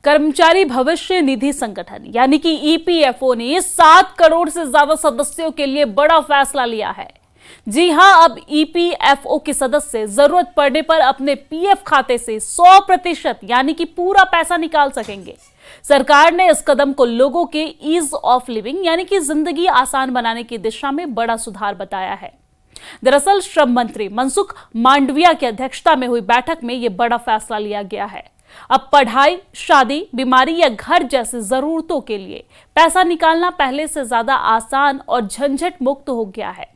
कर्मचारी भविष्य निधि संगठन यानी कि ईपीएफओ ने 7 करोड़ से ज्यादा सदस्यों के लिए बड़ा फैसला लिया है। जी हां, अब ईपीएफओ के सदस्य जरूरत पड़ने पर अपने पीएफ खाते से 100% यानी कि पूरा पैसा निकाल सकेंगे। सरकार ने इस कदम को लोगों के ईज ऑफ लिविंग यानी कि जिंदगी आसान बनाने की दिशा में बड़ा सुधार बताया है। दरअसल श्रम मंत्री मनसुख मांडविया की अध्यक्षता में हुई बैठक में यह बड़ा फैसला लिया गया है। अब पढ़ाई, शादी, बीमारी या घर जैसी जरूरतों के लिए पैसा निकालना पहले से ज्यादा आसान और झंझट मुक्त हो गया है।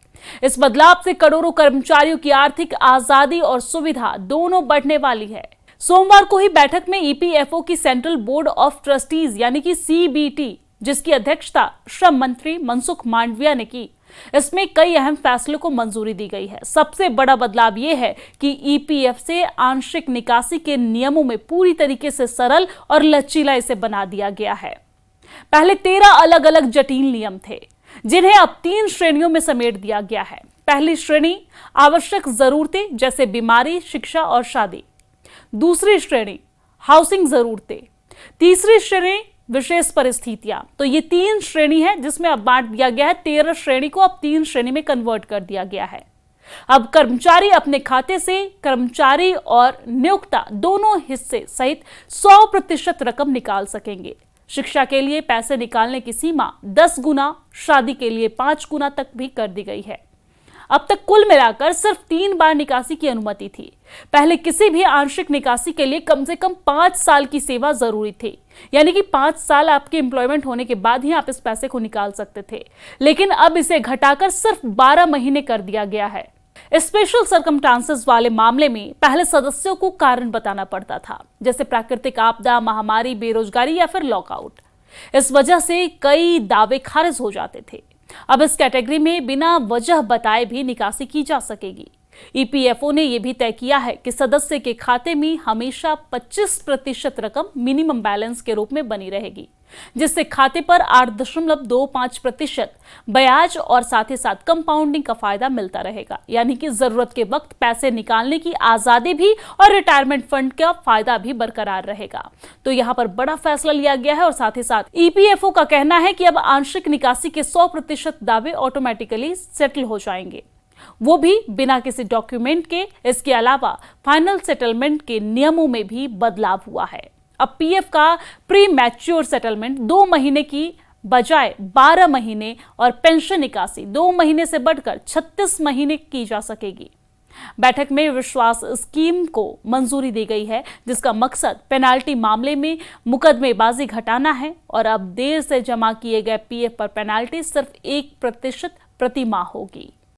इस बदलाव से करोड़ों कर्मचारियों की आर्थिक आजादी और सुविधा दोनों बढ़ने वाली है। सोमवार को ही बैठक में ईपीएफओ की सेंट्रल बोर्ड ऑफ ट्रस्टीज यानी कि सीबीटी, जिसकी अध्यक्षता श्रम मंत्री मनसुख मांडविया ने की, इसमें कई अहम फैसलों को मंजूरी दी गई है। सबसे बड़ा बदलाव यह है कि ईपीएफ से आंशिक निकासी के नियमों में पूरी तरीके से सरल और लचीला इसे बना दिया गया है। पहले 13 अलग अलग जटिल नियम थे, जिन्हें अब 3 श्रेणियों में समेट दिया गया है। पहली श्रेणी आवश्यक जरूरतें जैसे बीमारी, शिक्षा और शादी। दूसरी श्रेणी हाउसिंग जरूरतें। तीसरी श्रेणी विशेष परिस्थितियां। तो ये 3 श्रेणी है जिसमें अब बांट दिया गया है। 13 श्रेणी को अब 3 श्रेणी में कन्वर्ट कर दिया गया है। अब कर्मचारी अपने खाते से कर्मचारी और नियोक्ता दोनों हिस्से सहित 100% रकम निकाल सकेंगे। शिक्षा के लिए पैसे निकालने की सीमा 10 गुना, शादी के लिए 5 गुना तक भी कर दी गई है। अब तक कुल मिलाकर सिर्फ 3 बार निकासी की अनुमति थी। पहले किसी भी आंशिक निकासी के लिए कम से कम 5 साल की सेवा जरूरी थी, यानी कि 5 साल आपके एम्प्लॉयमेंट होने के बाद ही आप इस पैसे को निकाल सकते थे। लेकिन अब इसे घटाकर सिर्फ 12 महीने कर दिया गया है। स्पेशल सर्कमस्टांसेस वाले मामले में पहले सदस्यों को कारण बताना पड़ता था, जैसे प्राकृतिक आपदा, महामारी, बेरोजगारी या फिर लॉकआउट। इस वजह से कई दावे खारिज हो जाते थे। अब इस कैटेगरी में बिना वजह बताए भी निकासी की जा सकेगी। ईपीएफओ ने यह भी तय किया है कि सदस्य के खाते में हमेशा 25% रकम मिनिमम बैलेंस के रूप में बनी रहेगी, जिससे खाते पर 8.25% ब्याज और साथ ही साथ कंपाउंडिंग का फायदा मिलता रहेगा। यानी कि जरूरत के वक्त पैसे निकालने की आजादी भी और रिटायरमेंट फंड का फायदा भी बरकरार रहेगा। तो यहाँ पर बड़ा फैसला लिया गया है और साथ ही साथ ईपीएफओ का कहना है कि अब आंशिक निकासी के 100% दावे ऑटोमेटिकली सेटल हो जाएंगे, वो भी बिना किसी डॉक्यूमेंट के। इसके अलावा फाइनल सेटलमेंट के नियमों में भी बदलाव हुआ है। अब पीएफ का प्री मैच्योर सेटलमेंट 2 महीने की बजाय 12 महीने और पेंशन निकासी 2 महीने से बढ़कर 36 महीने की जा सकेगी। बैठक में विश्वास स्कीम को मंजूरी दी गई है, जिसका मकसद पेनाल्टी मामले में मुकदमेबाजी घटाना है और अब देर से जमा किए गए पीएफ पर पेनाल्टी सिर्फ 1% प्रति माह होगी।